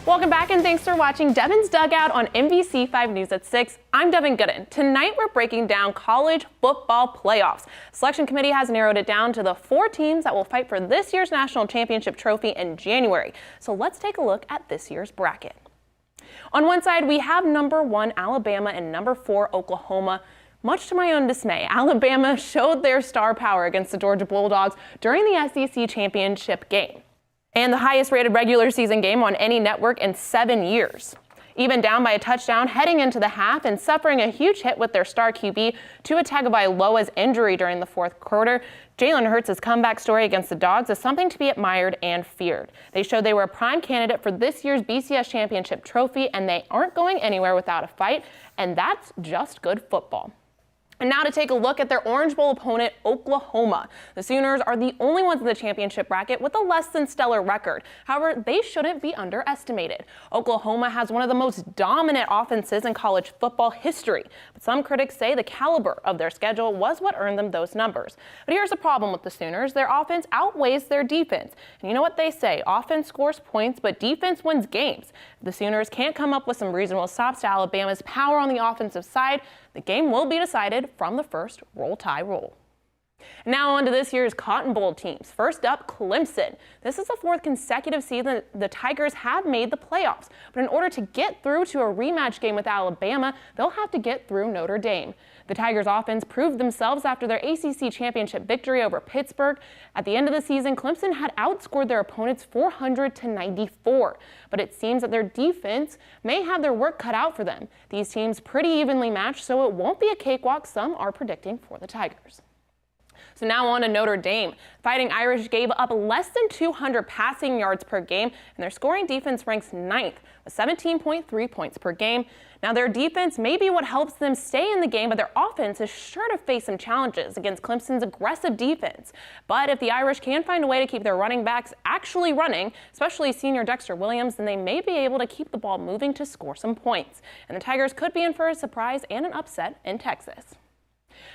Welcome back and thanks for watching Devin's Dugout on NBC 5 News at 6. I'm Devin.e.gooden. Tonight we're breaking down college football playoffs. The selection committee has narrowed it down to the 4 teams that will fight for this year's national championship trophy in January. So let's take a look at this year's bracket. On one side we have number 1 Alabama and number 4 Oklahoma. Much to my own dismay, Alabama showed their star power against the Georgia Bulldogs during the SEC championship game, and the highest rated regular season game on any network in 7 years. Even down by a touchdown heading into the half and suffering a huge hit with their star QB Tua Tagovailoa's injury during the fourth quarter, Jalen Hurts' comeback story against the Dogs is something to be admired and feared. They showed they were a prime candidate for this year's BCS championship trophy, and they aren't going anywhere without a fight, and that's just good football. And now to take a look at their Orange Bowl opponent, Oklahoma. The Sooners are the only ones in the championship bracket with a less than stellar record. However, they shouldn't be underestimated. Oklahoma has one of the most dominant offenses in college football history, but some critics say the caliber of their schedule was what earned them those numbers. But here's the problem with the Sooners. Their offense outweighs their defense. And you know what they say, offense scores points, but defense wins games. If the Sooners can't come up with some reasonable stops to Alabama's power on the offensive side, the game will be decided from the first Roll Tide roll. Now on to this year's Cotton Bowl teams. First up, Clemson. This is the 4th consecutive season the Tigers have made the playoffs, but in order to get through to a rematch game with Alabama, they'll have to get through Notre Dame. The Tigers' offense proved themselves after their ACC championship victory over Pittsburgh. At the end of the season, Clemson had outscored their opponents 400-94, but it seems that their defense may have their work cut out for them. These teams pretty evenly matched, so it won't be a cakewalk some are predicting for the Tigers. So now on to Notre Dame. Fighting Irish gave up less than 200 passing yards per game, and their scoring defense ranks 9th with 17.3 points per game. Now their defense may be what helps them stay in the game, but their offense is sure to face some challenges against Clemson's aggressive defense. But if the Irish can find a way to keep their running backs actually running, especially senior Dexter Williams, then they may be able to keep the ball moving to score some points. And the Tigers could be in for a surprise and an upset in Texas.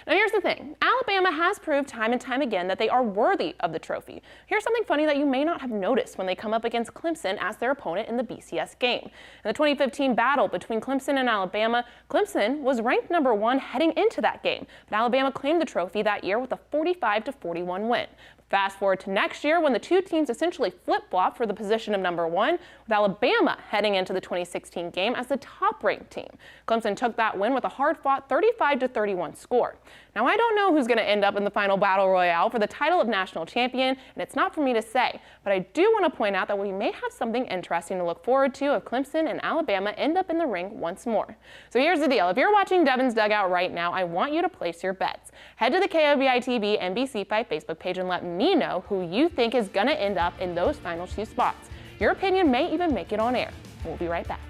Now here's the thing, Alabama has proved time and time again that they are worthy of the trophy. Here's something funny that you may not have noticed when they come up against Clemson as their opponent in the BCS game. In the 2015 battle between Clemson and Alabama, Clemson was ranked number 1 heading into that game, but Alabama claimed the trophy that year with a 45-41 win. Fast forward to next year when the two teams essentially flip-flop for the position of number 1, with Alabama heading into the 2016 game as the top-ranked team. Clemson took that win with a hard-fought 35-31 score. Now, I don't know who's going to end up in the final battle royale for the title of national champion, and it's not for me to say, but I do want to point out that we may have something interesting to look forward to if Clemson and Alabama end up in the ring once more. So here's the deal. If you're watching Devin's Dugout right now, I want you to place your bets. Head to the KOBI-TV NBC5 Facebook page and let me know who you think is going to end up in those final 2 spots. Your opinion may even make it on air. We'll be right back.